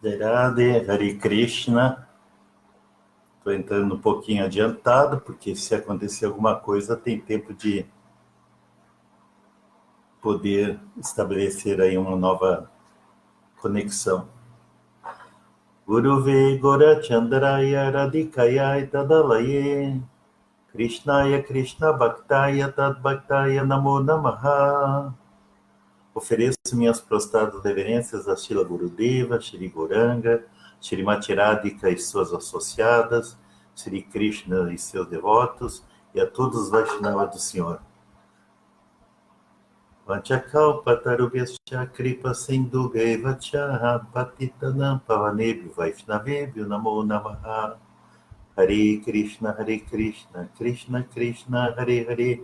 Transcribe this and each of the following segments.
Radhe, Hare Krishna. Estou entrando um pouquinho adiantado, porque se acontecer alguma coisa, tem tempo de poder estabelecer aí uma nova conexão. Guruve Gora Chandraya Radhikaya Tadalaye Krishnaya Krishna Bhaktaya Tad Bhaktaya Namo Namaha. Ofereço minhas prostradas reverências a Srila Gurudeva, Shri Gauranga, Shrimati Radhika e suas associadas, Shri Krishna e seus devotos, e a todos os Vaishnavas do Senhor. Vanchakalpatarubhyascha kripa sindhubheva cha patitanam pavanebhyo Vaishnavebhyo namo namaha. Hare Krishna, Krishna Krishna, Hare Hare,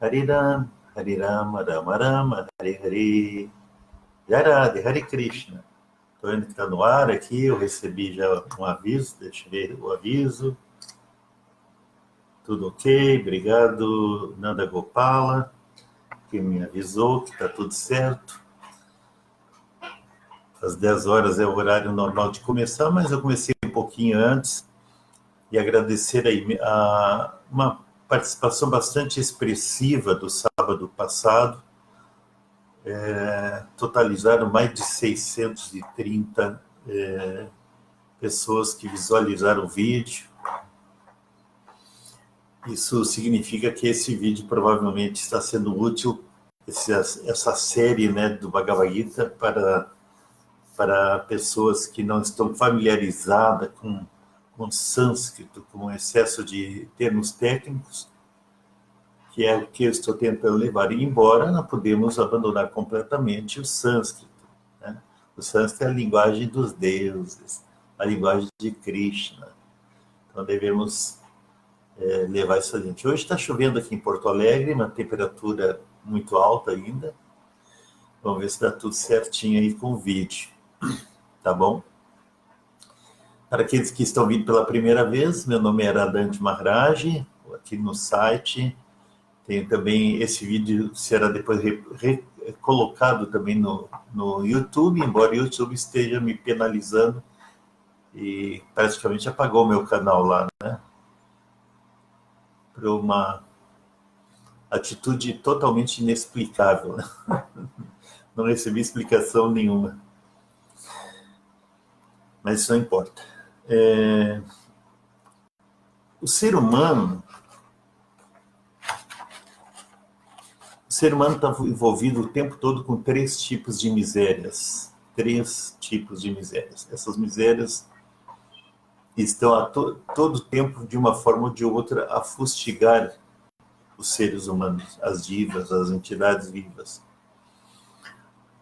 Hare Rama, Rama Rama, Hare Hare. Yarade, Hare Krishna. Estou vendo que está no ar aqui, eu recebi já um aviso, deixa eu ver o aviso. Tudo ok, obrigado, Nanda Gopala, que me avisou que está tudo certo. Às 10 horas é o horário normal de começar, mas eu comecei um pouquinho antes. E agradecer aí uma participação bastante expressiva do sábado passado. Totalizaram mais de 630 pessoas que visualizaram o vídeo. Isso significa que esse vídeo provavelmente está sendo útil, essa série, né, do Bhagavad Gita para pessoas que não estão familiarizadas com sânscrito, com excesso de termos técnicos, que é o que eu estou tentando levar. E embora não podemos abandonar completamente o sânscrito, né? O sânscrito é a linguagem dos deuses, a linguagem de Krishna. Então devemos levar isso adiante. Hoje está chovendo aqui em Porto Alegre, uma temperatura muito alta ainda. Vamos ver se dá tudo certinho aí com o vídeo. Tá bom? Para aqueles que estão vindo pela primeira vez, meu nome é Radhant Maharaj, aqui no site. Tem também, esse vídeo será depois colocado também no YouTube, embora o YouTube esteja me penalizando e praticamente apagou o meu canal lá, né? Por uma atitude totalmente inexplicável, né? Não recebi explicação nenhuma. Mas isso não importa. O ser humano está envolvido o tempo todo com três tipos de misérias. Três tipos de misérias. Essas misérias estão a todo tempo, de uma forma ou de outra, a fustigar os seres humanos, as divas, as entidades vivas.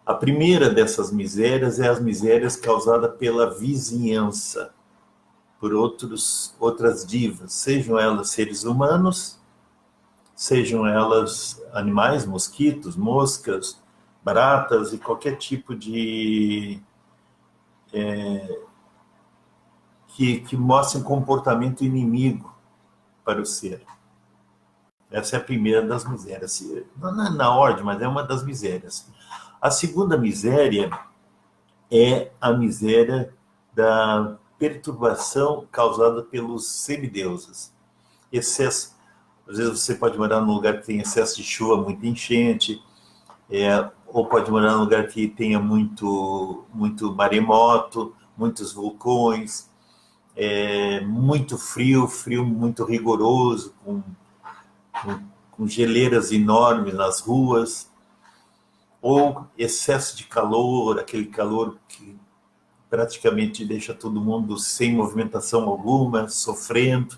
A primeira dessas misérias é as misérias causadas pela vizinhança, por outras divas, sejam elas seres humanos, sejam elas animais, mosquitos, moscas, baratas e qualquer tipo de que mostre um comportamento inimigo para o ser. Essa é a primeira das misérias. Não é na ordem, mas é uma das misérias. A segunda miséria é a miséria da perturbação causada pelos semideuses. Excesso. Às vezes você pode morar num lugar que tem excesso de chuva, muita enchente, ou pode morar num lugar que tenha muito maremoto, muitos vulcões, muito frio muito rigoroso, com geleiras enormes nas ruas, ou excesso de calor, aquele calor que praticamente deixa todo mundo sem movimentação alguma, sofrendo.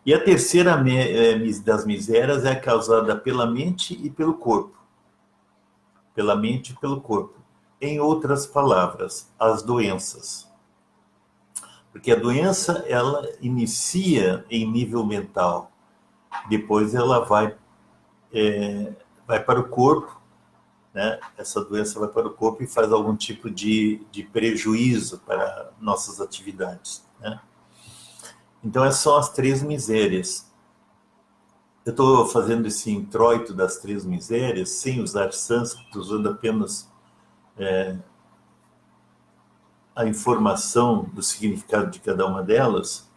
E a terceira das misérias é causada pela mente e pelo corpo. Pela mente e pelo corpo. Em outras palavras, as doenças. Porque a doença, ela inicia em nível mental. Depois ela vai para o corpo, né? Essa doença vai para o corpo e faz algum tipo de prejuízo para nossas atividades, né? Então, essas são as três misérias. Eu estou fazendo esse introito das três misérias sem usar sânscrito, usando apenas a informação do significado de cada uma delas,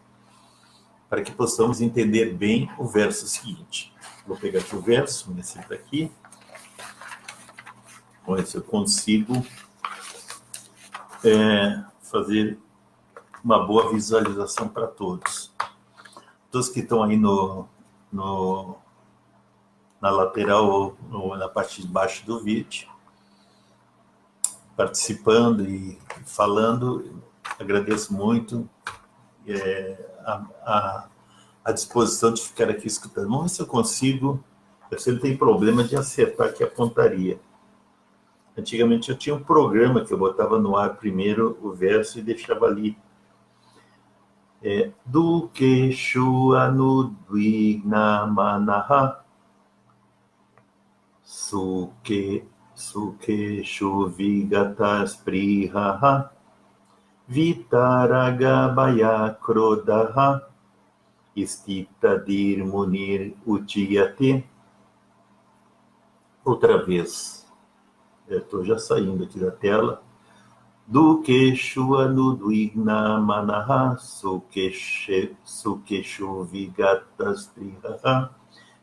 para que possamos entender bem o verso seguinte. Vou pegar aqui o verso, vou ver se está aqui. Vamos ver se eu consigo fazer uma boa visualização para todos. Todos que estão aí na lateral ou na parte de baixo do vídeo, participando e falando, agradeço muito a disposição de ficar aqui escutando. Vamos ver se eu consigo. Eu sei que tem problema de acertar aqui a pontaria. Antigamente eu tinha um programa que eu botava no ar primeiro o verso e deixava ali. Dukeshu anudvigna manaha sukeshu vigatas prihaha vitaragabaya krodaha istita dirmunir uchiyate. Outra vez. Estou já saindo aqui da tela. Dukeshu anudvigna manaha sukeshu vigatas prihaha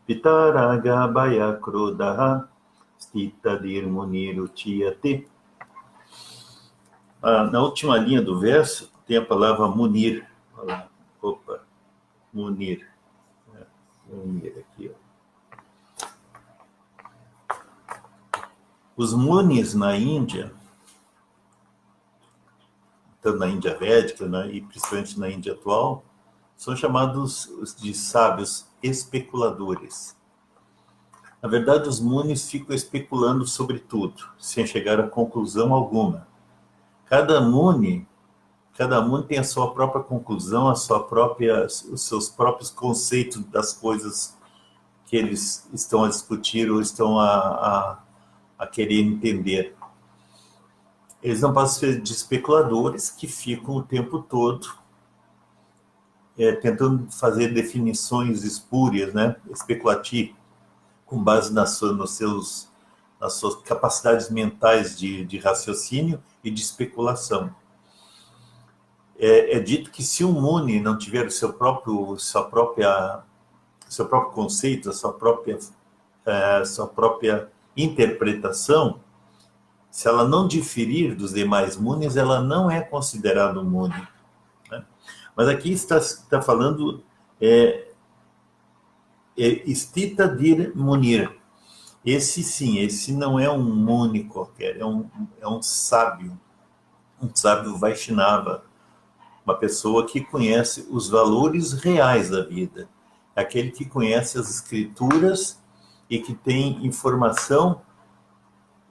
vitaragabaya krodaha stita dirmunir uchiyate. Na última linha do verso tem a palavra munir. Opa, munir. Munir aqui, ó. Os munis na Índia, tanto na Índia Védica, e principalmente na Índia atual, são chamados de sábios especuladores. Na verdade, os munis ficam especulando sobre tudo, sem chegar a conclusão alguma. Cada muni tem a sua própria conclusão, os seus próprios conceitos das coisas que eles estão a discutir ou estão a querer entender. Eles não passam de especuladores que ficam o tempo todo tentando fazer definições espúrias, especulativas, com base nas suas capacidades mentais de raciocínio e de especulação. É dito que se um muni não tiver o seu próprio conceito, a sua própria interpretação, se ela não diferir dos demais munis, ela não é considerada um muni. Mas aqui está falando Stita dir munir. Esse não é um muni qualquer, é um sábio Vaishnava, uma pessoa que conhece os valores reais da vida, aquele que conhece as escrituras e que tem informação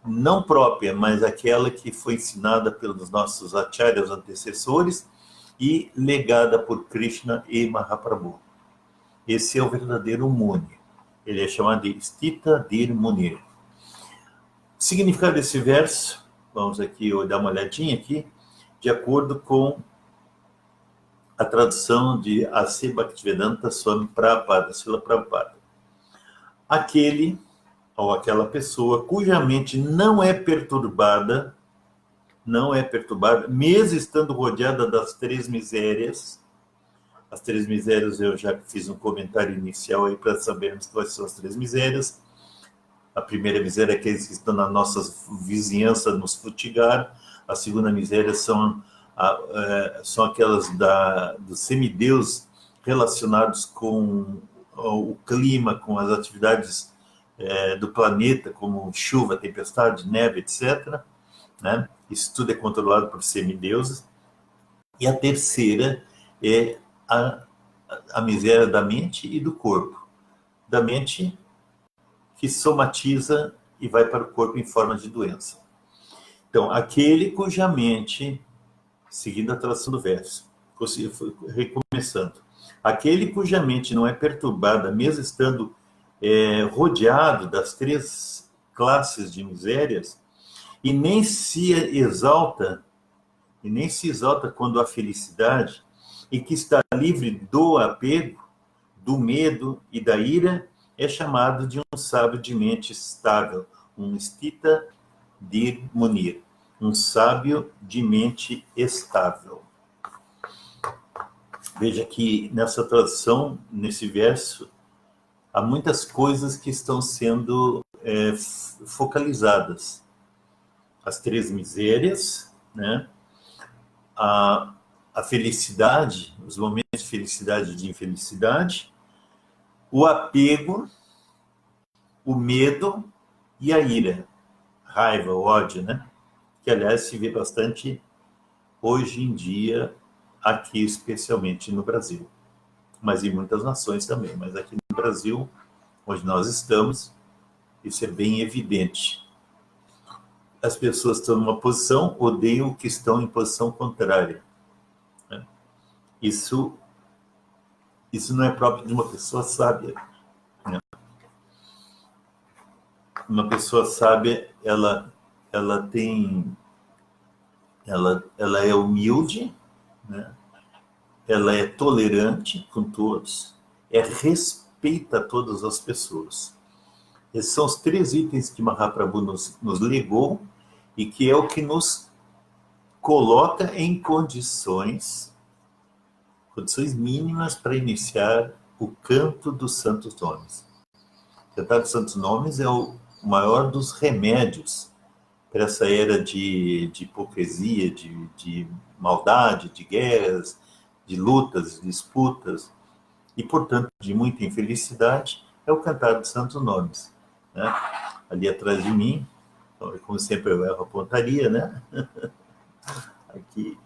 não própria, mas aquela que foi ensinada pelos nossos acharyas antecessores e legada por Krishna e Mahaprabhu. Esse é o verdadeiro Muni. Ele é chamado de Stita dir Munir. O significado desse verso, vamos aqui dar uma olhadinha aqui, de acordo com a tradução de A.C. Bhaktivedanta Swami Prabhupada, Srila Prabhupada. Aquele ou aquela pessoa cuja mente não é perturbada, mesmo estando rodeada das três misérias. As três misérias, eu já fiz um comentário inicial aí para sabermos quais são as três misérias. A primeira miséria é aqueles que estão na nossa vizinhança, nos futigar. A segunda miséria são aquelas dos semideus relacionados com o clima, com as atividades do planeta, como chuva, tempestade, neve, etc. Isso tudo é controlado por semideuses. E a terceira é a miséria da mente e do corpo. Da mente, que somatiza e vai para o corpo em forma de doença. Então, aquele cuja mente, seguindo a tradução do verso, recomeçando, aquele cuja mente não é perturbada, mesmo estando rodeado das três classes de misérias, e nem se exalta quando há felicidade, e que está livre do apego, do medo e da ira, é chamado de um sábio de mente estável, um Stita dir Munir. um sábio de mente estável. Veja que nessa tradução, nesse verso, há muitas coisas que estão sendo focalizadas. As três misérias, né? A felicidade, os momentos de felicidade e de infelicidade, o apego, o medo e a ira, raiva, o ódio, né? Que, aliás, se vê bastante hoje em dia, aqui especialmente no Brasil, mas em muitas nações também. Mas aqui no Brasil, onde nós estamos, isso é bem evidente. As pessoas estão numa posição, odeiam o que estão em posição contrária. Isso não é próprio de uma pessoa sábia. Uma pessoa sábia, ela é humilde, né? Ela é tolerante com todos, respeita todas as pessoas. Esses são os 3 itens que Mahaprabhu nos legou e que é o que nos coloca em condições mínimas para iniciar o canto dos santos nomes. O cantar dos santos nomes é o maior dos remédios para essa era de hipocrisia, de maldade, de guerras, de lutas, disputas, e, portanto, de muita infelicidade, é o cantar dos santos nomes. Né? Ali atrás de mim, como sempre eu erro a pontaria, né? Aqui,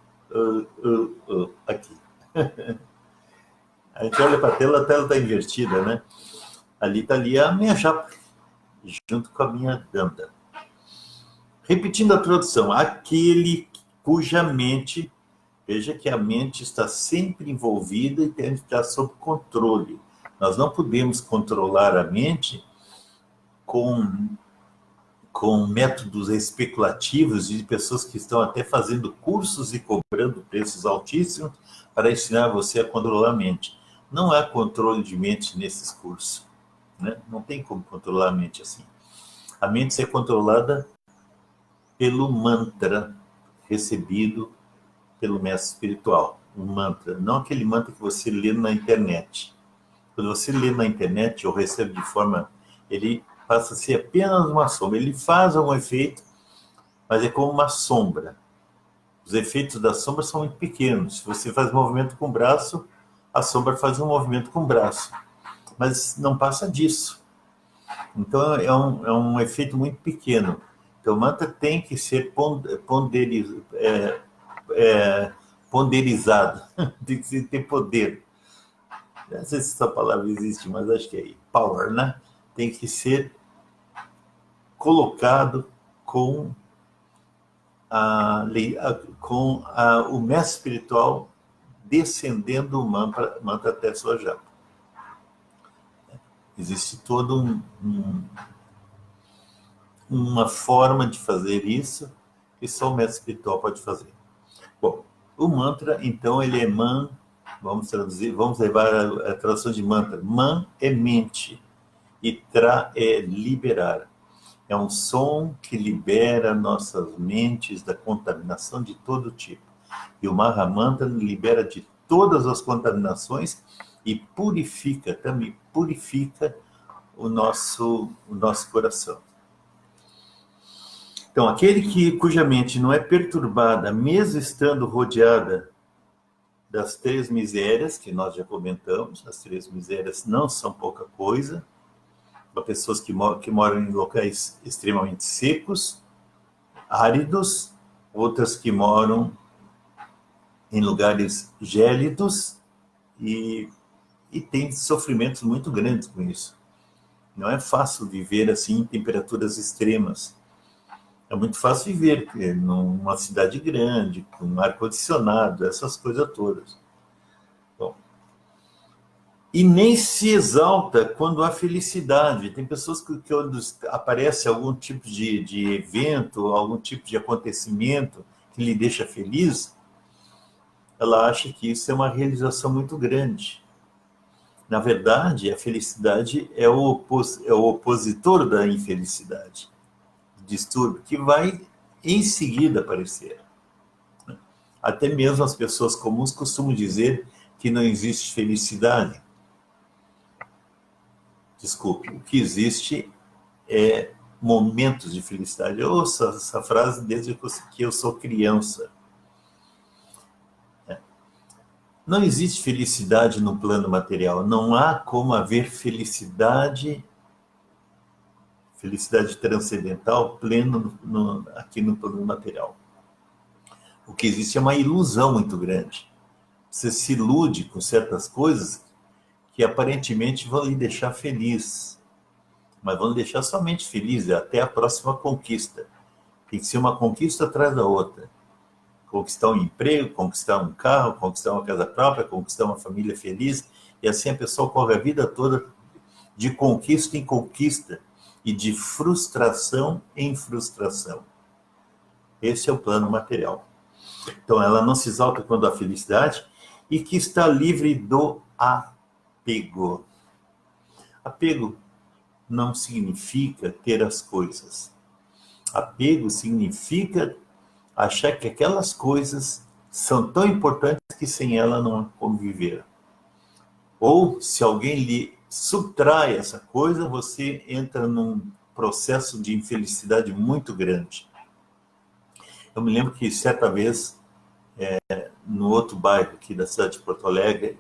aqui. A gente olha para a tela está invertida, né? Ali está a minha japa, junto com a minha danda. Repetindo a tradução, aquele cuja mente, veja que a mente está sempre envolvida e tem que estar sob controle. Nós não podemos controlar a mente com métodos especulativos de pessoas que estão até fazendo cursos e cobrando preços altíssimos para ensinar você a controlar a mente. Não há controle de mente nesses cursos, né? Não tem como controlar a mente assim. A mente é controlada pelo mantra recebido pelo mestre espiritual. Um mantra, não aquele mantra que você lê na internet. Quando você lê na internet ou recebe de forma... ele passa a ser apenas uma sombra. Ele faz um efeito, mas é como uma sombra. Os efeitos da sombra são muito pequenos. Se você faz movimento com o braço, a sombra faz um movimento com o braço. Mas não passa disso. Então, é um efeito muito pequeno. Então, o mantra tem que ser ponderizado. Tem que ter poder. Não sei se essa palavra existe, mas acho que é power, né? Tem que ser colocado com o mestre espiritual descendendo o mantra até sua japa. Existe toda uma forma de fazer isso que só o mestre espiritual pode fazer. Bom, o mantra, então, ele é man, vamos levar a tradução de mantra. Man é mente e tra é liberar. É um som que libera nossas mentes da contaminação de todo tipo. E o Mahamantra libera de todas as contaminações e purifica o nosso coração. Então, aquele cuja mente não é perturbada, mesmo estando rodeada das 3 misérias, que nós já comentamos, as 3 misérias não são pouca coisa, para pessoas que moram em locais extremamente secos, áridos, outras que moram em lugares gélidos e tem sofrimentos muito grandes com isso. Não é fácil viver assim em temperaturas extremas. É muito fácil viver numa cidade grande, com ar-condicionado, essas coisas todas. Bom, e nem se exalta quando há felicidade. Tem pessoas que quando aparece algum tipo de evento, algum tipo de acontecimento que lhe deixa feliz, ela acha que isso é uma realização muito grande. Na verdade, a felicidade é o opositor da infelicidade, do distúrbio, que vai em seguida aparecer. Até mesmo as pessoas comuns costumam dizer que não existe felicidade. Desculpe, o que existe é momentos de felicidade. Eu ouço essa frase desde que eu sou criança. Não existe felicidade no plano material. Não há como haver felicidade transcendental pleno aqui no plano material. O que existe é uma ilusão muito grande. Você se ilude com certas coisas que aparentemente vão lhe deixar feliz, mas vão lhe deixar somente feliz até a próxima conquista. Tem que ser uma conquista atrás da outra. Conquistar um emprego, conquistar um carro, conquistar uma casa própria, conquistar uma família feliz, e assim a pessoa corre a vida toda de conquista em conquista e de frustração em frustração. Esse é o plano material. Então ela não se exalta quando há felicidade e que está livre do apego. Apego não significa ter as coisas. Apego significa achar que aquelas coisas são tão importantes que sem ela não há como viver. Ou, se alguém lhe subtrai essa coisa, você entra num processo de infelicidade muito grande. Eu me lembro que, certa vez, no outro bairro aqui da cidade de Porto Alegre,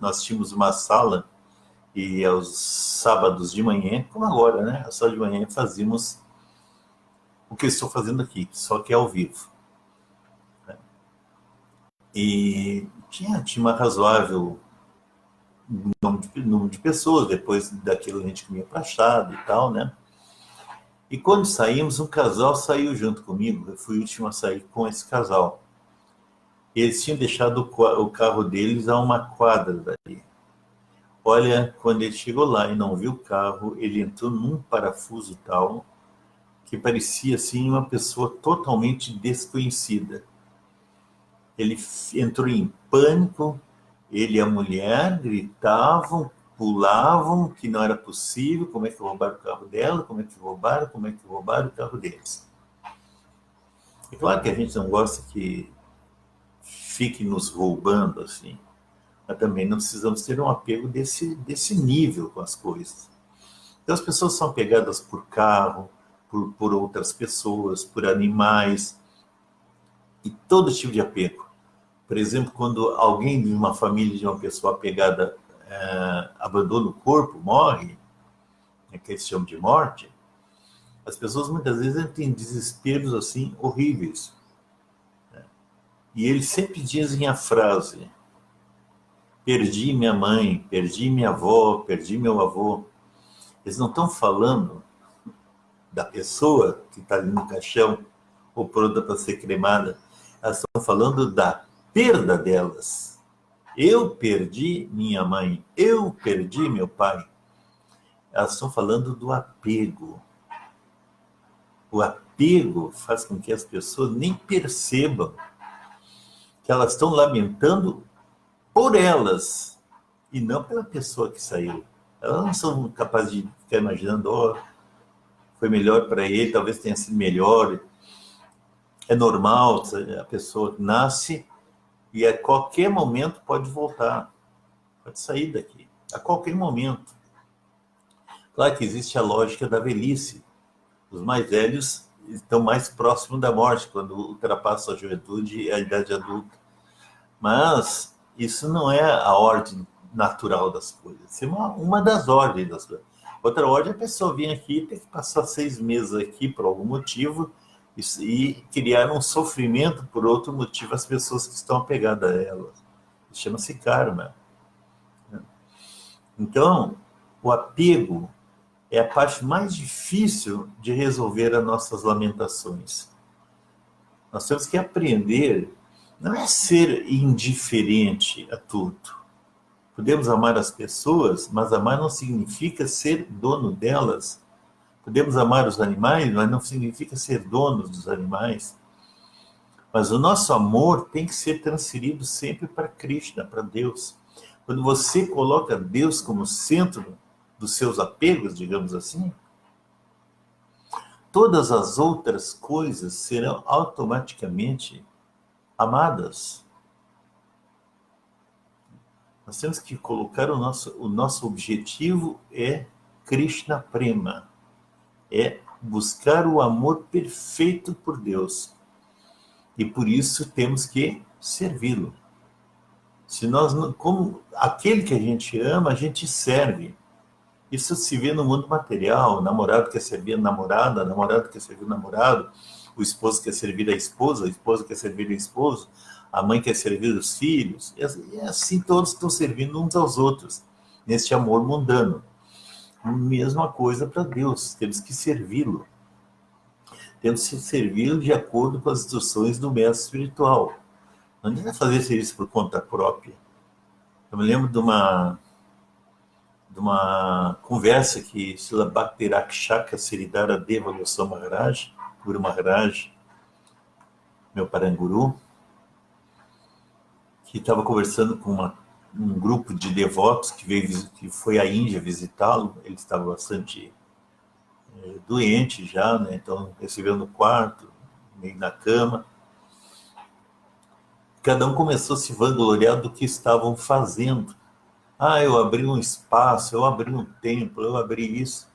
nós tínhamos uma sala e aos sábados de manhã, como agora, né? Às sábados de manhã fazíamos o que eu estou fazendo aqui, só que é ao vivo. E tinha uma razoável número de pessoas, depois daquilo a gente comia prachado e tal, né? E quando saímos, um casal saiu junto comigo, eu fui o último a sair com esse casal. Eles tinham deixado o carro deles a uma quadra dali. Olha, quando ele chegou lá e não viu o carro, ele entrou num parafuso tal que parecia assim uma pessoa totalmente desconhecida. Ele entrou em pânico, ele e a mulher gritavam, pulavam, que não era possível, como é que roubaram o carro dela, como é que roubaram o carro deles. É claro que a gente não gosta que fique nos roubando assim, mas também não precisamos ter um apego desse nível com as coisas. Então as pessoas são apegadas por carro, por outras pessoas, por animais, e todo tipo de apego. Por exemplo, quando alguém de uma família, de uma pessoa apegada, abandona o corpo, morre, que eles chamam de morte, as pessoas muitas vezes têm desesperos assim horríveis. E eles sempre dizem a frase: perdi minha mãe, perdi minha avó, perdi meu avô. Eles não estão falando da pessoa que está ali no caixão ou pronta para ser cremada. Elas estão falando da perda delas. Eu perdi minha mãe, eu perdi meu pai. Elas estão falando do apego. O apego faz com que as pessoas nem percebam que elas estão lamentando por elas e não pela pessoa que saiu. Elas não são capazes de ficar imaginando, foi melhor para ele, talvez tenha sido melhor. É normal, a pessoa nasce e a qualquer momento pode voltar, pode sair daqui, a qualquer momento. Claro que existe a lógica da velhice. Os mais velhos estão mais próximos da morte, quando ultrapassam a juventude e a idade adulta. Mas isso não é a ordem natural das coisas. Isso é uma das ordens das coisas. Outra ordem é a pessoa vir aqui, tem que passar 6 meses aqui por algum motivo e criar um sofrimento por outro motivo às pessoas que estão apegadas a ela. Isso chama-se karma. Então, o apego é a parte mais difícil de resolver as nossas lamentações. Nós temos que aprender, não é ser indiferente a tudo. Podemos amar as pessoas, mas amar não significa ser dono delas. Podemos amar os animais, mas não significa ser donos dos animais. Mas o nosso amor tem que ser transferido sempre para Krishna, para Deus. Quando você coloca Deus como centro dos seus apegos, digamos assim, todas as outras coisas serão automaticamente amadas. Nós temos que colocar o nosso objetivo é Krishna Prema, é buscar o amor perfeito por Deus. E por isso temos que servi-lo. Se nós não, como aquele que a gente ama, a gente serve. Isso se vê no mundo material, o namorado quer servir a namorada quer servir o namorado, o esposo quer servir a esposa quer servir o esposo, a mãe quer servir os filhos, e assim todos estão servindo uns aos outros, neste amor mundano. A mesma coisa para Deus, temos que servi-lo. Temos que servi-lo de acordo com as instruções do mestre espiritual. Não adianta fazer serviço por conta própria. Eu me lembro de uma conversa que Srila Bhakti-Rakshaka Siridhara Deva Goswami Maharaj, Guru Maharaj, meu paranguru, que estava conversando com um grupo de devotos que foi à Índia visitá-lo. Ele estava bastante doente já, né? Então recebeu no quarto, meio na cama. Cada um começou a se vangloriar do que estavam fazendo. Eu abri um espaço, eu abri um templo, eu abri isso.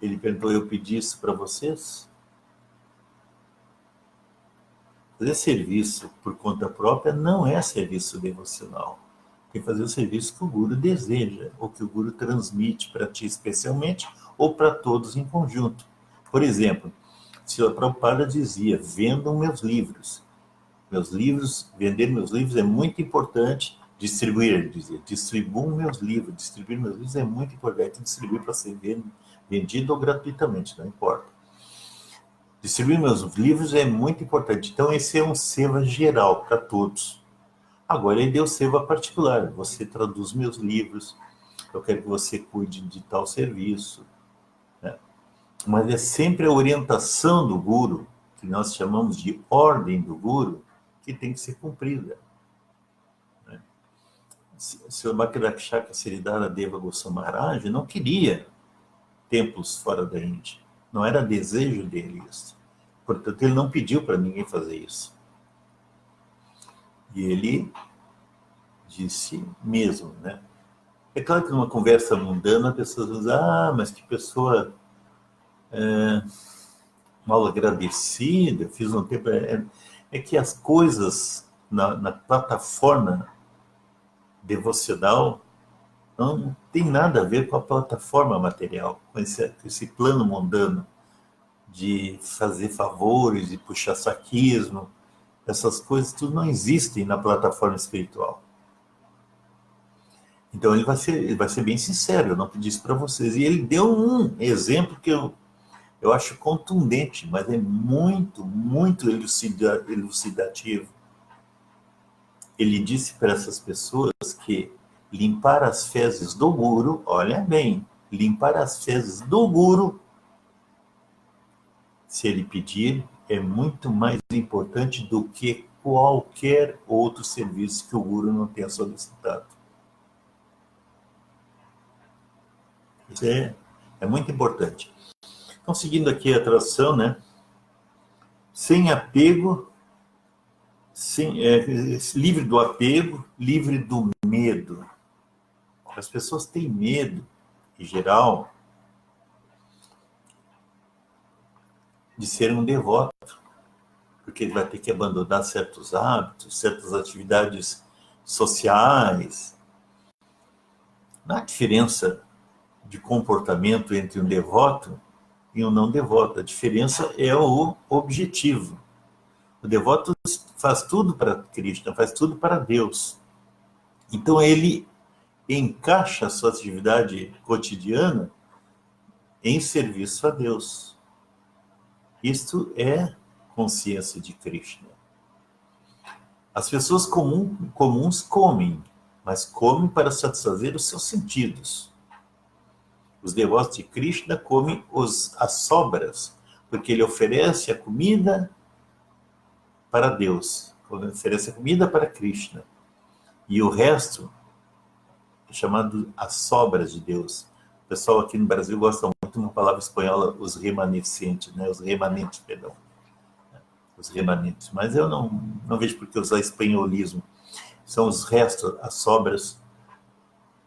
Ele perguntou, eu pedi isso para vocês? Fazer serviço por conta própria não é serviço devocional. Tem que fazer o serviço que o Guru deseja, ou que o Guru transmite para ti especialmente, ou para todos em conjunto. Por exemplo, Srila Prabhupada dizia, vendam meus livros. Vender meus livros é muito importante. Distribuir, ele dizia, distribuam meus livros. Distribuir meus livros é muito importante. Distribuir para ser vendido ou gratuitamente, não importa. Distribuir meus livros é muito importante. Então, esse é um seva geral para todos. Agora, ele deu seva particular. Você traduz meus livros, eu quero que você cuide de tal serviço. Né? Mas é sempre a orientação do Guru, que nós chamamos de ordem do Guru, que tem que ser cumprida. O Sr. Bhakti-Rakshaka Siridhara Deva Goswami Maharaj não queria templos fora da Índia. Não era desejo dele isso. Portanto, ele não pediu para ninguém fazer isso. E ele disse mesmo, né? É claro que numa conversa mundana, a pessoa diz, mas que pessoa mal agradecida, fiz um tempo... É que as coisas na plataforma devocional não tem nada a ver com a plataforma material, com esse plano mundano de fazer favores, de puxar saquismo. Essas coisas tudo não existem na plataforma espiritual. Então ele vai ser bem sincero, eu não pedi isso para vocês. E ele deu um exemplo que eu acho contundente, mas é muito, muito elucidativo. Ele disse para essas pessoas que limpar as fezes do Guru, olha bem, limpar as fezes do Guru, se ele pedir, é muito mais importante do que qualquer outro serviço que o Guru não tenha solicitado. Isso é muito importante. Então, seguindo aqui a tradução, né? Sem apego, livre do apego, livre do medo. As pessoas têm medo, em geral, de ser um devoto, porque ele vai ter que abandonar certos hábitos, certas atividades sociais. Não há diferença de comportamento entre um devoto e um não devoto. A diferença é o objetivo. O devoto faz tudo para Krishna, faz tudo para Deus. Então ele encaixa a sua atividade cotidiana em serviço a Deus. Isto é consciência de Krishna. As pessoas comuns comem, mas comem para satisfazer os seus sentidos. Os devotos de Krishna comem as sobras, porque ele oferece a comida para Deus, oferece a comida para Krishna. E o resto é chamado as sobras de Deus. O pessoal aqui no Brasil gosta muito tem uma palavra espanhola, os remanescentes, né? Os remanentes, perdão. Os remanentes. Mas eu não vejo por que usar espanholismo. São os restos, as sobras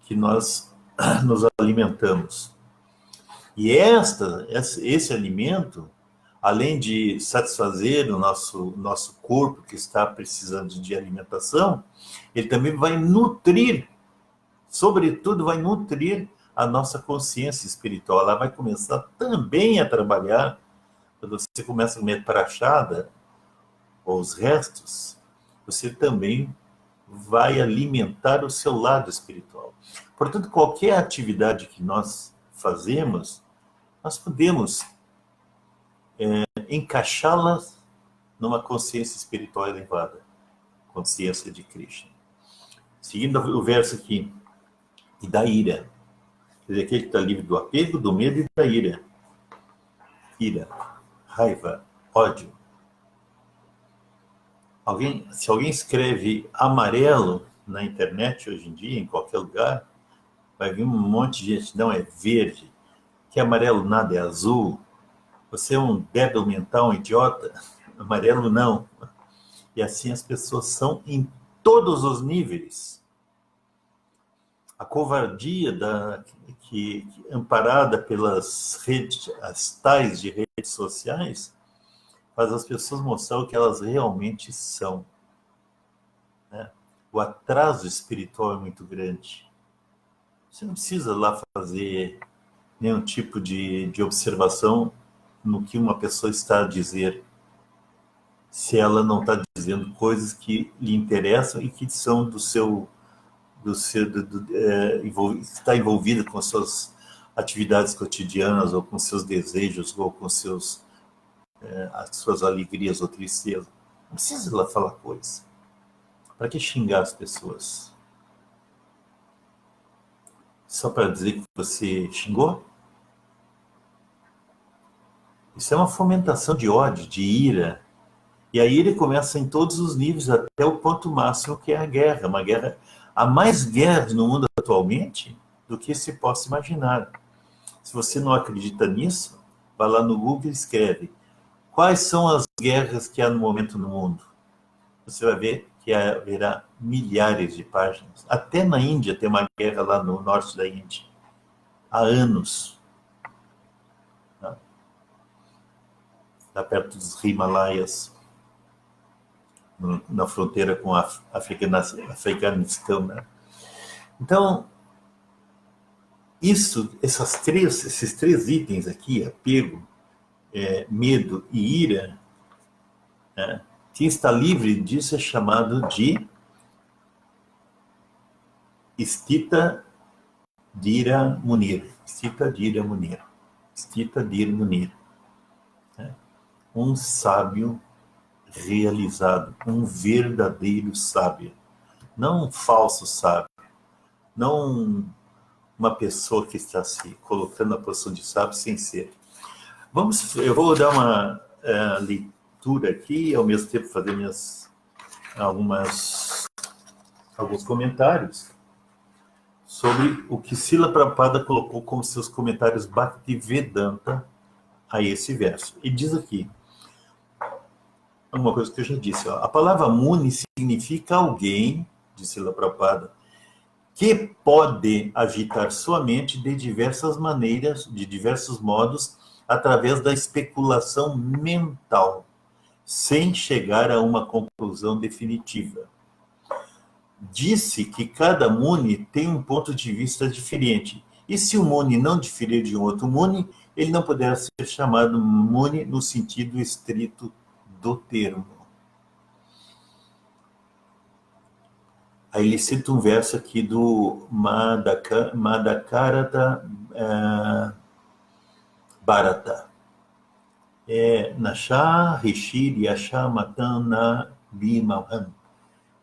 que nós nos alimentamos. E esse alimento, além de satisfazer o nosso corpo que está precisando de alimentação, ele também vai nutrir, sobretudo vai nutrir a nossa consciência espiritual. Ela vai começar também a trabalhar. Quando você começa a comer prachada, ou os restos, você também vai alimentar o seu lado espiritual. Portanto, qualquer atividade que nós fazemos, nós podemos encaixá-las numa consciência espiritual elevada, consciência de Krishna. Seguindo o verso aqui, e da ira. Quer dizer, aquele que está livre do apego, do medo e da ira. Ira, raiva, ódio. Se alguém escreve amarelo na internet hoje em dia, em qualquer lugar, vai vir um monte de gente, não, é verde, que amarelo nada, é azul, você é um débil mental, um idiota, amarelo não. E assim as pessoas são em todos os níveis. A covardia que amparada pelas redes, as tais de redes sociais, faz as pessoas mostrar o que elas realmente são. Né? O atraso espiritual é muito grande. Você não precisa lá fazer nenhum tipo de observação no que uma pessoa está a dizer, se ela não está dizendo coisas que lhe interessam e que são está envolvida com suas atividades cotidianas, ou com seus desejos, ou com as suas alegrias ou tristezas. Não precisa ela falar coisas. Para que xingar as pessoas? Só para dizer que você xingou? Isso é uma fomentação de ódio, de ira. E a ira começa em todos os níveis, até o ponto máximo, que é a guerra. Uma guerra. Há mais guerras no mundo atualmente do que se possa imaginar. Se você não acredita nisso, vá lá no Google e escreve: quais são as guerras que há no momento no mundo? Você vai ver que haverá milhares de páginas. Até na Índia tem uma guerra lá no norte da Índia. Há anos. Lá perto dos Himalaias, na fronteira com a Afeganistão. Né? Então, esses três itens aqui, apego, medo e ira, né? Quem está livre disso é chamado de Stita Dhira Munir. Stita Dhira Munir. Stita Dhira Munir. Um sábio realizado, um verdadeiro sábio. Não um falso sábio. Não uma pessoa que está se colocando na posição de sábio sem ser. Eu vou dar uma leitura aqui e ao mesmo tempo fazer alguns comentários sobre o que Srila Prabhupada colocou como seus comentários Bhaktivedanta a esse verso. E diz aqui, uma coisa que eu já disse, a palavra Muni significa alguém, diz Srila Prabhupada, que pode agitar sua mente de diversas maneiras, de diversos modos, através da especulação mental, sem chegar a uma conclusão definitiva. Disse que cada Muni tem um ponto de vista diferente, e se o Muni não diferir de um outro Muni, ele não poderá ser chamado Muni no sentido estrito do termo. Aí ele cita um verso aqui do Madhakarata Bharata. Nasha Rishir Yasha Matana Bimaham,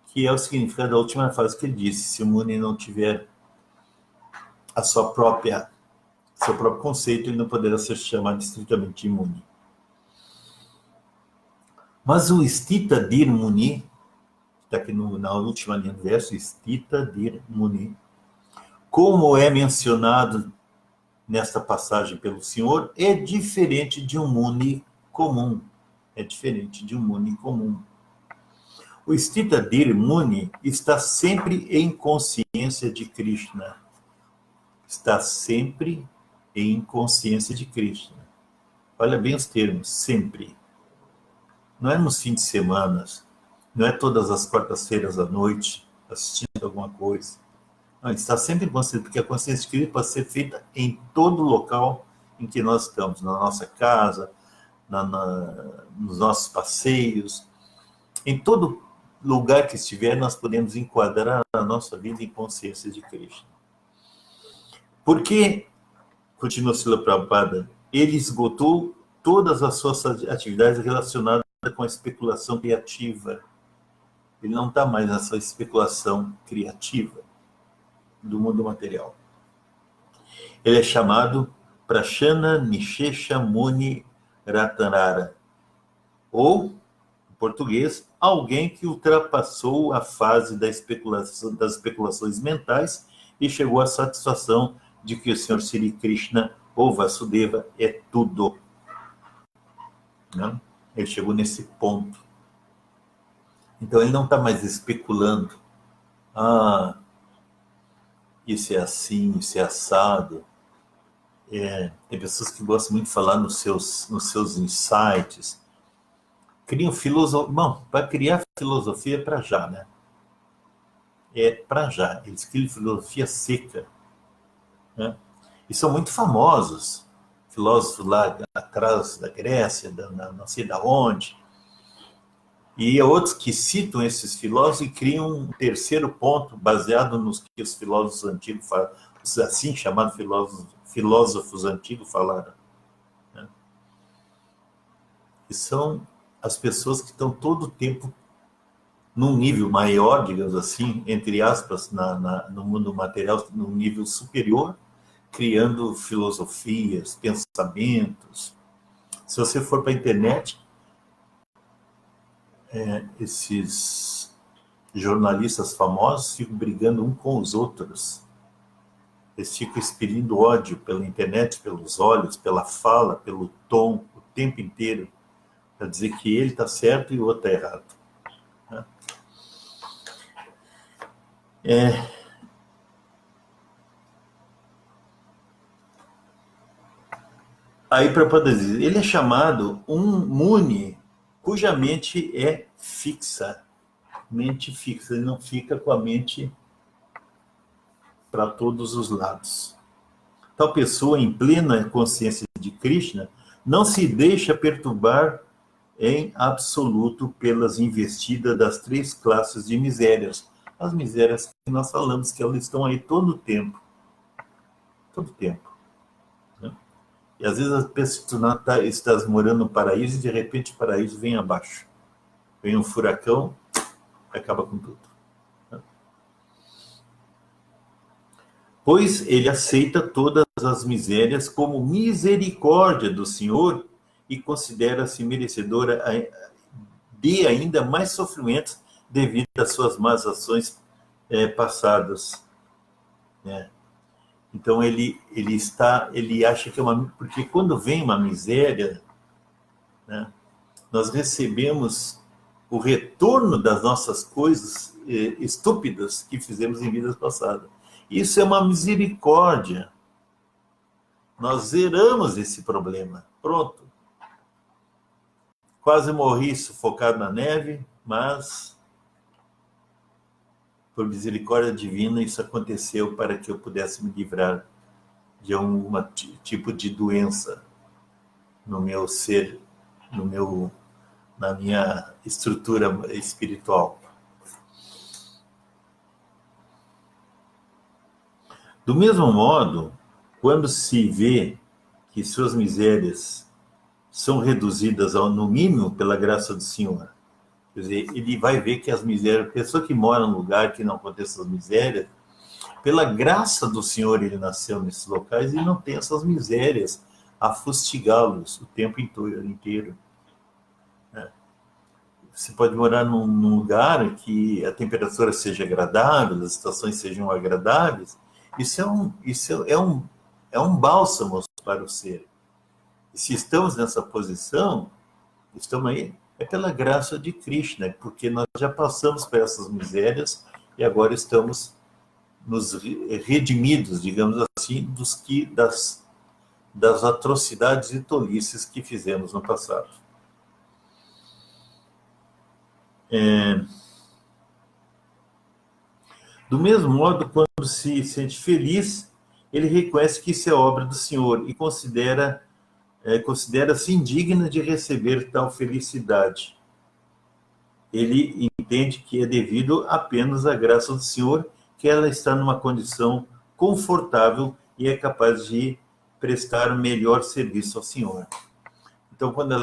que é o significado da última frase que ele disse: se o Muni não tiver seu próprio conceito, ele não poderá ser chamado estritamente de Muni. Mas o Stita Dhir Muni, está aqui na última linha do verso, Stita Dhir Muni, como é mencionado nesta passagem pelo Senhor é diferente de um Muni comum. É diferente de um Muni comum. O Sthitadir Muni está sempre em consciência de Krishna. Está sempre em consciência de Krishna. Olha bem os termos, sempre. Não é nos fins de semana, não é todas as quartas-feiras à noite, assistindo alguma coisa. Não, está sempre em consciência, porque a consciência de Krishna pode ser feita em todo local em que nós estamos, na nossa casa, nos nossos passeios, em todo lugar que estiver, nós podemos enquadrar a nossa vida em consciência de Krishna. Porque, continua Srila Prabhupada, ele esgotou todas as suas atividades relacionadas com a especulação criativa. Ele não está mais nessa especulação criativa do mundo material. Ele é chamado Prashana Nishesha Muni Ratanara, ou, em português, alguém que ultrapassou a fase das especulações mentais e chegou à satisfação de que o Senhor Sri Krishna ou Vasudeva é tudo. Não? Ele chegou nesse ponto. Então ele não está mais especulando. Isso é assim, isso é assado. Tem pessoas que gostam muito de falar nos seus insights. Criam filosofia. Bom, para criar filosofia é para já, né? É para já. Eles criam filosofia seca. Né? E são muito famosos. Filósofos lá atrás da Grécia, não sei da onde. E outros que citam esses filósofos e criam um terceiro ponto baseado nos que os filósofos antigos falaram, os assim chamados filósofos antigos falaram. Né? E são as pessoas que estão todo o tempo num nível maior, digamos assim, entre aspas, no mundo material, num nível superior, criando filosofias, pensamentos. Se você for para a internet, esses jornalistas famosos ficam brigando um com os outros. Eles ficam expelindo ódio pela internet, pelos olhos, pela fala, pelo tom, o tempo inteiro, para dizer que ele está certo e o outro está errado. Aí, para poder dizer, ele é chamado um Muni cuja mente é fixa. Mente fixa, ele não fica com a mente para todos os lados. Tal pessoa, em plena consciência de Krishna, não se deixa perturbar em absoluto pelas investidas das 3 classes de misérias. As misérias que nós falamos, que elas estão aí todo o tempo. Todo o tempo. Né? E às vezes a pessoa está morando no paraíso e de repente o paraíso vem abaixo. Vem um furacão, acaba com tudo. Pois ele aceita todas as misérias como misericórdia do Senhor e considera-se merecedora de ainda mais sofrimentos devido às suas más ações passadas. Então ele acha que é uma... Porque quando vem uma miséria, né, nós recebemos o retorno das nossas coisas estúpidas que fizemos em vidas passadas. Isso é uma misericórdia. Nós zeramos esse problema. Pronto. Quase morri sufocado na neve, mas por misericórdia divina isso aconteceu para que eu pudesse me livrar de algum tipo de doença no meu ser, na minha estrutura espiritual. Do mesmo modo, quando se vê que suas misérias são reduzidas no mínimo pela graça do Senhor, quer dizer, ele vai ver que as misérias, a pessoa que mora num lugar que não acontece as misérias, pela graça do Senhor ele nasceu nesses locais e não tem essas misérias a fustigá-los o tempo inteiro. Você pode morar num lugar que a temperatura seja agradável, as estações sejam agradáveis. Isso é um é um bálsamo para o ser. E se estamos nessa posição, estamos aí, é pela graça de Krishna, porque nós já passamos por essas misérias e agora estamos nos redimidos, digamos assim, das atrocidades e tolices que fizemos no passado. Do mesmo modo, quando se sente feliz, ele reconhece que isso é obra do Senhor e considera-se indigno de receber tal felicidade. Ele entende que é devido apenas à graça do Senhor que ela está numa condição confortável e é capaz de prestar o melhor serviço ao Senhor. Então, quando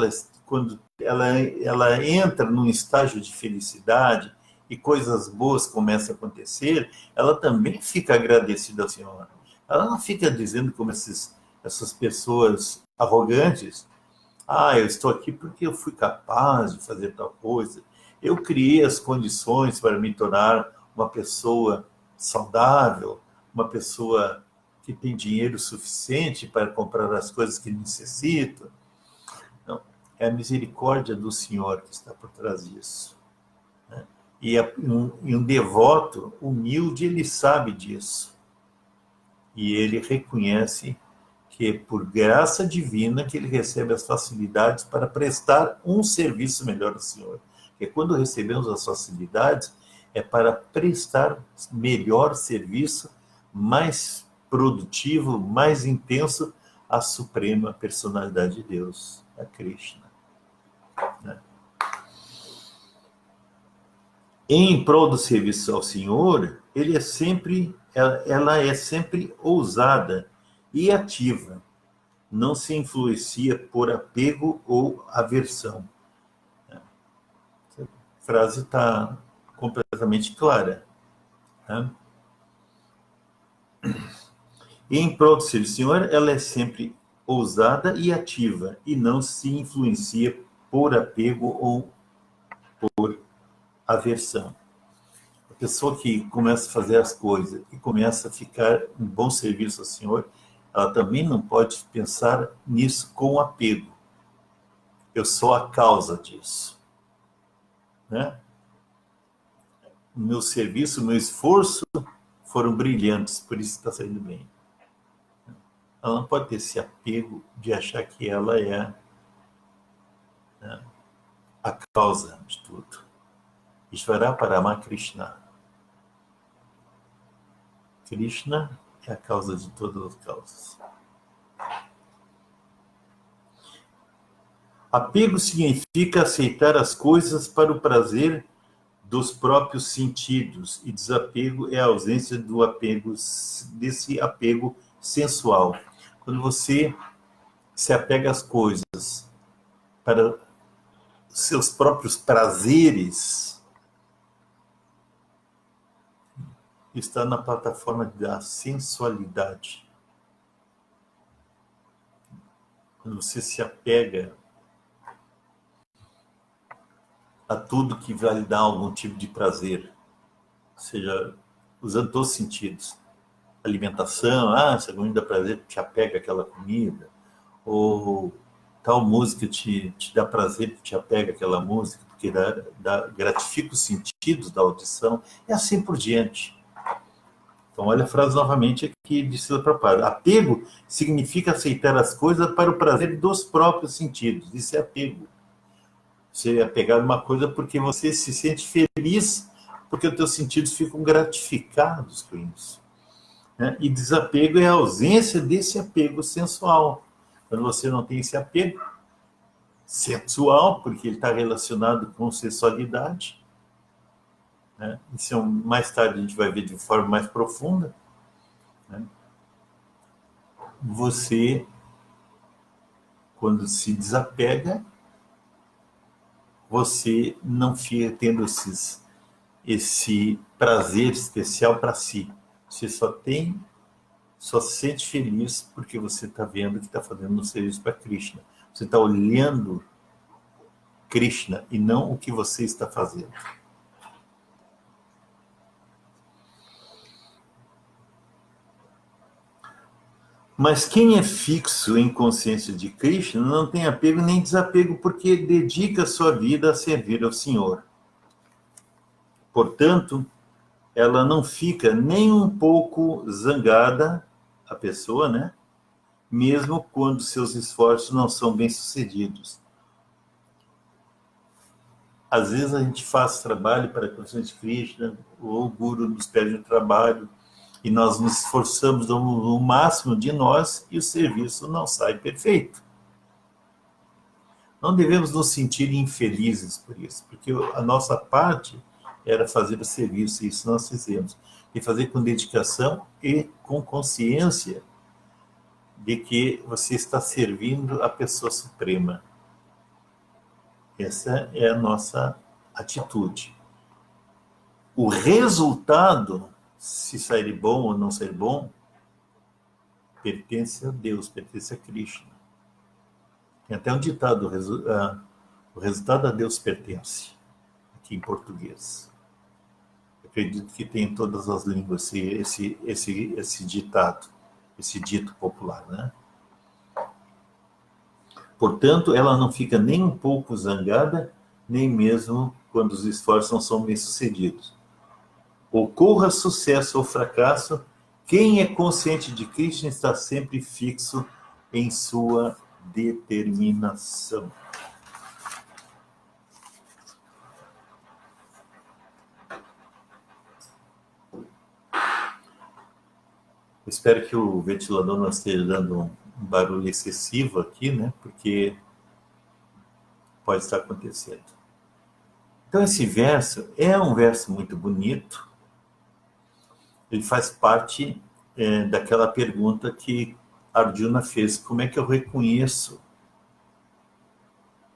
ela entra num estágio de felicidade e coisas boas começam a acontecer, ela também fica agradecida ao Senhor. Ela não fica dizendo como essas pessoas arrogantes, eu estou aqui porque eu fui capaz de fazer tal coisa, eu criei as condições para me tornar uma pessoa saudável, uma pessoa que tem dinheiro suficiente para comprar as coisas que necessita. Não, é a misericórdia do Senhor que está por trás disso. Né? E um devoto humilde, ele sabe disso. E ele reconhece que é por graça divina que ele recebe as facilidades para prestar um serviço melhor ao Senhor. Porque quando recebemos as facilidades, é para prestar melhor serviço, mais produtivo, mais intenso à suprema personalidade de Deus, a Krishna. Né? Em prol do serviço ao Senhor, ela é sempre ousada e ativa. Não se influencia por apego ou aversão. A frase está completamente clara. Né? Em prol do serviço ao Senhor, ela é sempre ousada e ativa e não se influencia por apego ou por aversão. A pessoa que começa a fazer as coisas e começa a ficar em bom serviço ao Senhor, ela também não pode pensar nisso com apego. Eu sou a causa disso. Né? O meu serviço, o meu esforço foram brilhantes, por isso está saindo bem. Ela não pode ter esse apego de achar que ela é, né, a causa de tudo. Ishvara Parama Krishna. Krishna é a causa de todas as causas. Apego significa aceitar as coisas para o prazer dos próprios sentidos, e desapego é a ausência do apego, desse apego sensual. Quando você se apega às coisas para seus próprios prazeres, está na plataforma da sensualidade. Quando você se apega a tudo que vai lhe dar algum tipo de prazer, seja usando todos os sentidos. Alimentação, se a comida dá prazer, te apega àquela comida, ou tal música te dá prazer, te apega àquela música, porque gratifica os sentidos da audição, e assim por diante. Então, olha a frase novamente aqui de Srila Prabhupada. Apego significa aceitar as coisas para o prazer dos próprios sentidos. Isso é apego. Você é apegado a uma coisa porque você se sente feliz, porque os teus sentidos ficam gratificados com isso. Né? E desapego é a ausência desse apego sensual. Quando você não tem esse apego sensual, porque ele está relacionado com sensualidade, né? Isso mais tarde a gente vai ver de forma mais profunda, né? Você, quando se desapega, você não fica tendo esse prazer especial para si. Você só se sente feliz porque você está vendo que está fazendo um serviço para Krishna. Você está olhando Krishna e não o que você está fazendo. Mas quem é fixo em consciência de Krishna não tem apego nem desapego, porque dedica sua vida a servir ao Senhor. Portanto, ela não fica nem um pouco zangada, a pessoa, né? Mesmo quando seus esforços não são bem-sucedidos. Às vezes a gente faz trabalho para a consciência de Krishna, ou o Guru nos pede um trabalho, e nós nos esforçamos o máximo de nós e o serviço não sai perfeito. Não devemos nos sentir infelizes por isso, porque a nossa parte era fazer o serviço, e isso nós fizemos. E fazer com dedicação e com consciência de que você está servindo a pessoa suprema. Essa é a nossa atitude. O resultado, se sair bom ou não sair bom, pertence a Deus, pertence a Krishna. Tem até um ditado, o resultado a Deus pertence, aqui em português. Eu acredito que tem em todas as línguas esse ditado, esse dito popular, né? Portanto, ela não fica nem um pouco zangada, nem mesmo quando os esforços não são bem-sucedidos. Ocorra sucesso ou fracasso, quem é consciente de Krishna está sempre fixo em sua determinação. Eu espero que o ventilador não esteja dando um barulho excessivo aqui, né? Porque pode estar acontecendo. Então, esse verso é um verso muito bonito. Ele faz parte daquela pergunta que Arjuna fez: como é que eu reconheço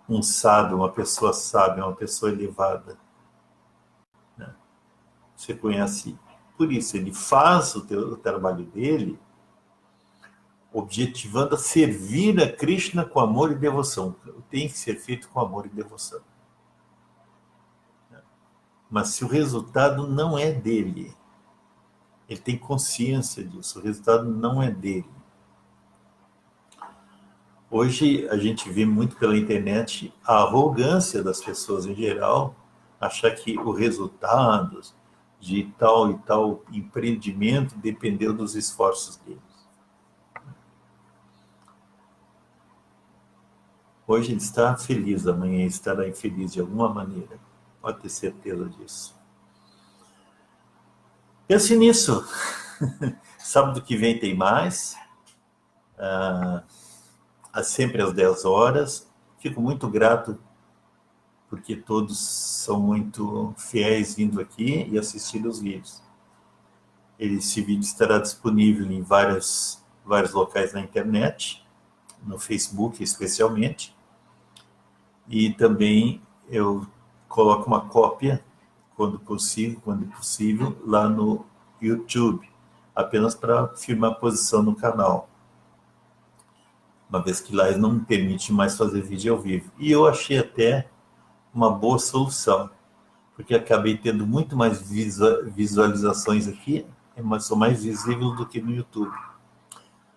um sábio, uma pessoa sábia, uma pessoa elevada? Né? Você conhece por isso, ele faz o trabalho dele objetivando a servir a Krishna com amor e devoção. Tem que ser feito com amor e devoção. Mas se o resultado não é dele, ele tem consciência disso, o resultado não é dele. Hoje a gente vê muito pela internet a arrogância das pessoas em geral, achar que o resultado de tal e tal empreendimento dependeu dos esforços deles. Hoje ele está feliz, amanhã ele estará infeliz de alguma maneira. Pode ter certeza disso. Pense nisso. Sábado que vem tem mais. Sempre às 10 horas. Fico muito grato porque todos são muito fiéis vindo aqui e assistindo os vídeos. Esse vídeo estará disponível em vários locais na internet, no Facebook especialmente, e também eu coloco uma cópia, quando possível, lá no YouTube, apenas para firmar posição no canal, uma vez que lá eles não me permitem mais fazer vídeo ao vivo. E eu achei até uma boa solução, porque acabei tendo muito mais visualizações aqui, mas sou mais visível do que no YouTube.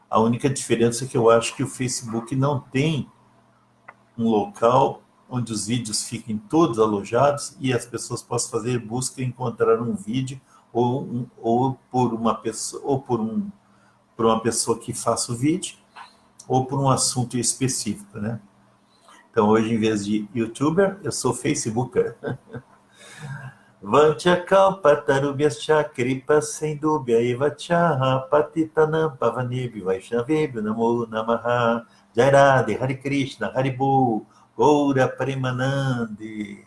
A única diferença é que eu acho que o Facebook não tem um local onde os vídeos fiquem todos alojados e as pessoas possam fazer busca e encontrar um vídeo ou por uma pessoa que faça o vídeo ou por um assunto específico, né? Então, hoje, em vez de YouTuber, eu sou Facebooker. Vanchakalpatarubhyascha kripa sindubhya eva cha patitanam pavanebhyo vaishnavebhyo namo namaha. Jai Radhe, Hare Krishna, Hare Bol, Goura Premanande.